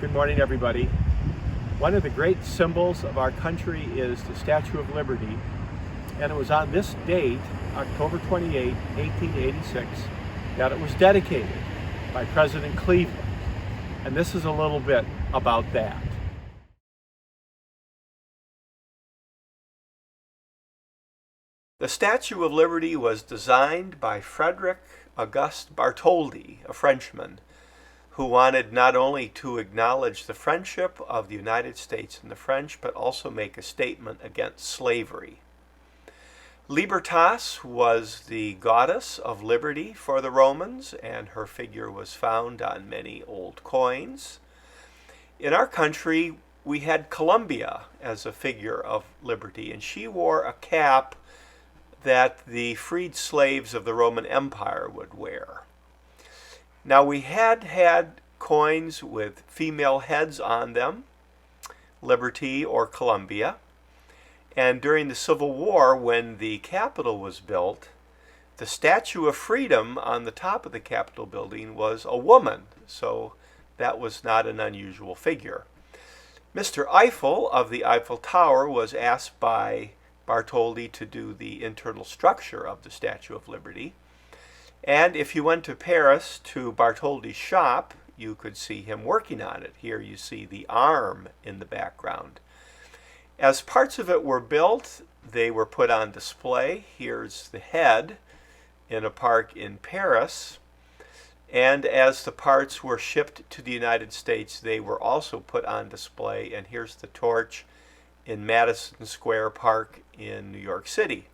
Good morning, everybody. One of the great symbols of our country is the Statue of Liberty, and it was on this date, October 28, 1886, that it was dedicated by President Cleveland. And this is a little bit about that. The Statue of Liberty was designed by Frederick Auguste Bartholdi, a Frenchman, who wanted not only to acknowledge the friendship of the United States and the French, but also make a statement against slavery. Libertas was the goddess of liberty for the Romans, and her figure was found on many old coins. In our country, we had Columbia as a figure of liberty, and she wore a cap that the freed slaves of the Roman Empire would wear. Now, we had coins with female heads on them, Liberty or Columbia. And during the Civil War, when the Capitol was built, the Statue of Freedom on the top of the Capitol building was a woman. So that was not an unusual figure. Mr. Eiffel of the Eiffel Tower was asked by Bartholdi to do the internal structure of the Statue of Liberty. And if you went to Paris to Bartholdi's shop, you could see him working on it. Here you see the arm in the background. As parts of it were built, they were put on display. Here's the head in a park in Paris. And as the parts were shipped to the United States, they were also put on display. And here's the torch in Madison Square Park in New York City.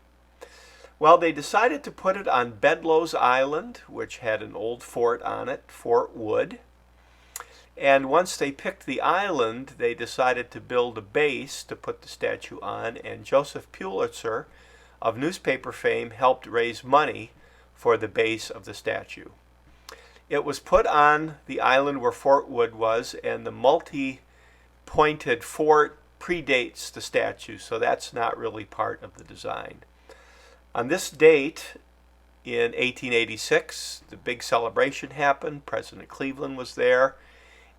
Well, they decided to put it on Bedloe's Island, which had an old fort on it, Fort Wood. And once they picked the island, they decided to build a base to put the statue on, and Joseph Pulitzer of newspaper fame helped raise money for the base of the statue. It was put on the island where Fort Wood was, and the multi-pointed fort predates the statue, so that's not really part of the design. On this date, in 1886, the big celebration happened. President Cleveland was there,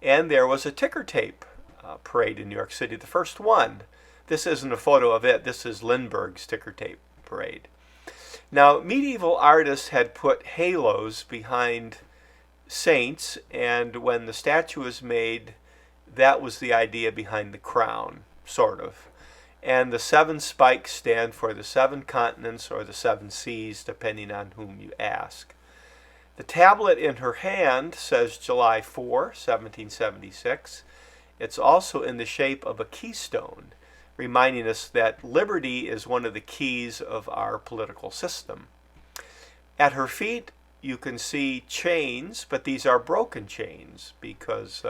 and there was a ticker tape parade in New York City, the first one. This isn't a photo of it. This is Lindbergh's ticker tape parade. Now, medieval artists had put halos behind saints, and when the statue was made, that was the idea behind the crown, sort of. And the 7 spikes stand for the 7 continents or the 7 seas, depending on whom you ask. The tablet in her hand says July 4, 1776. It's also in the shape of a keystone, reminding us that liberty is one of the keys of our political system. At her feet, you can see chains, but these are broken chains because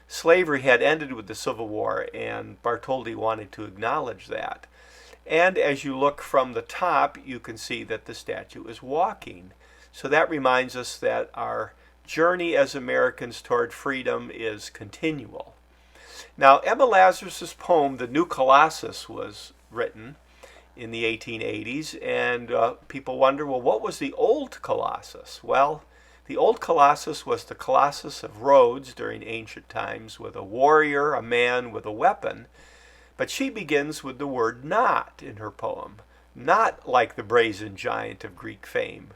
slavery had ended with the Civil War, and Bartholdi wanted to acknowledge that. And as you look from the top, you can see that the statue is walking. So that reminds us that our journey as Americans toward freedom is continual. Now, Emma Lazarus's poem, The New Colossus, was written in the 1880s, and people wonder, well, what was the old Colossus? Well, the old Colossus was the Colossus of Rhodes during ancient times, with a warrior, a man with a weapon. But she begins with the word not in her poem, not like the brazen giant of Greek fame,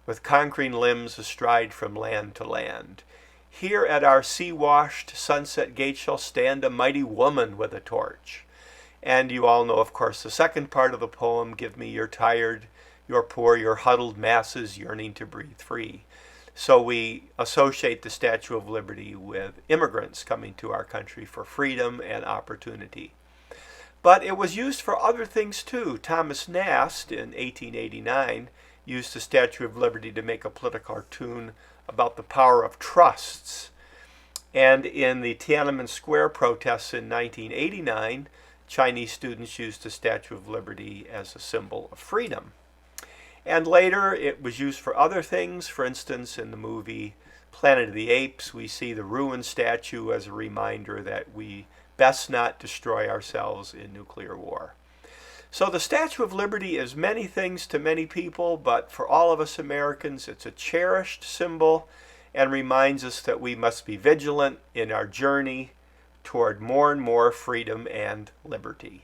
with conquering limbs astride from land to land. Here at our sea-washed sunset gate shall stand a mighty woman with a torch. And you all know, of course, the second part of the poem, give me your tired, your poor, your huddled masses yearning to breathe free. So we associate the Statue of Liberty with immigrants coming to our country for freedom and opportunity. But it was used for other things too. Thomas Nast in 1889 used the Statue of Liberty to make a political cartoon about the power of trusts. And in the Tiananmen Square protests in 1989, Chinese students used the Statue of Liberty as a symbol of freedom. And later it was used for other things. For instance, in the movie Planet of the Apes, we see the ruined statue as a reminder that we best not destroy ourselves in nuclear war. So the Statue of Liberty is many things to many people, but for all of us Americans, it's a cherished symbol and reminds us that we must be vigilant in our journey toward more and more freedom and liberty.